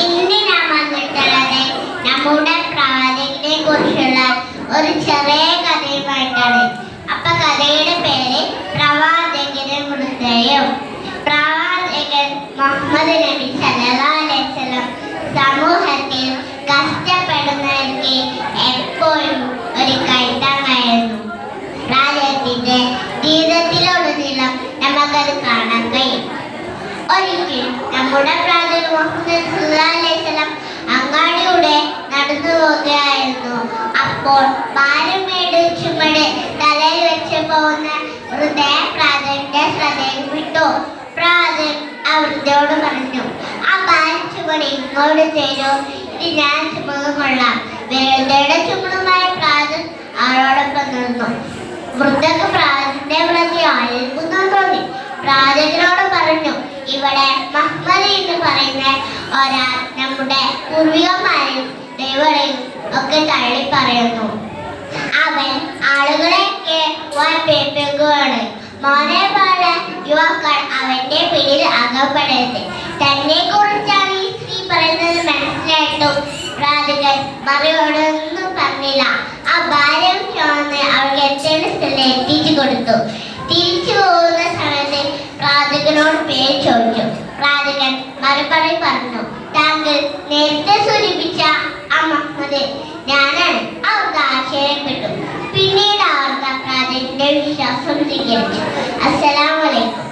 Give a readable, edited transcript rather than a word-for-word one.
ഇന്ന് ഞാൻ വന്നിട്ടുള്ളത് നമ്മുടെ പ്രവാചകനെ കുറിച്ചുള്ള ഒരു ചെറിയ കഥയുമായിട്ടാണ്. അപ്പൊ കഥയുടെ പേര് പ്രവാചകനും ഹൃദയം. പ്രവാചകൻ മുഹമ്മദ് നബി സല്ലല്ലാഹു അലൈഹി വസല്ലം സമൂഹത്തിൽ കഷ്ടപ്പെടുന്നവർക്ക് എപ്പോഴും ഒരു കൈത്താങ്ങായിരുന്നു. പ്രവാചകത്തിന്റെ ജീവിതത്തിലുടനീളം നമുക്കത് കാണാൻ കഴിയും. ഒരിക്കൽ നമ്മുടെ പ്രവാചകൻ മുഹമ്മദ് സല്ലല്ലാഹു അലൈഹി വസല്ലം അങ്ങാടിയുടെ നടന്നു പോവുകയായിരുന്നു. അപ്പോൾ ഭാരമേട് ചുമട് തലയിൽ വെച്ച് പോകുന്ന ഹൃദയ പ്രവാചകന്റെ ശ്രദ്ധയിൽ വിട്ടു. പ്രവാചകൻ ആ വൃദ്ധയോട് പറഞ്ഞു, ആ ഭാരം ചുമട് ഇങ്ങോട്ട് തരൂ, ഇത് ഞാൻ ചുമകൊള്ളാം. വൃദ്ധയുടെ ചുമടുമായ പ്രവാചകൻ അവരോടൊപ്പം നിന്നു. വൃദ്ധക്ക് പ്രവാചകന്റെ പ്രതി അത്ഭുതം തോന്നി. പ്രവാചകനോട് പറഞ്ഞു, ഇവിടെ മുഹമ്മദ് എന്ന് പറയുന്ന ഒരാൾ നമ്മുടെ പൂർവികന്മാരെയും ദൈവങ്ങളെയും ഒക്കെ തള്ളി പറയുന്നു. അവൻ ആളുകളെയൊക്കെ പേപ്പിക്കുകയാണ്. മോനെ പോലെ യുവാക്കൾ അവന്റെ പിടിയിൽ അകപ്പെടരുത്. തന്നെ കുറിച്ചാണ് ഈ സ്ത്രീ പറയുന്നത് മനസ്സിലായിട്ടും പ്രവാചകൻ മറുപടിയൊന്നും പറഞ്ഞില്ല. ആ ഭാരം ചുമന്ന് അവൾക്ക് എത്തേണ്ട സ്ഥലം എത്തിച്ചു കൊടുത്തു. തിരിച്ചു പോകുന്ന സമയത്ത് പ്രവാചകനോട് പേര് ചോദിച്ചു. പ്രവാചകൻ മറുപടി പറഞ്ഞു, താങ്കൾ നേരത്തെ സൂചിപ്പിച്ച ആ മുഹമ്മദ് ഞാനാണ്. അവർക്ക് ആശ്ചര്യപ്പെട്ടു. പിന്നീട് അവർക്ക് പ്രവാചകന്റെ വിശ്വാസം സ്വീകരിച്ചു. അസ്സലാമു അലൈക്കും.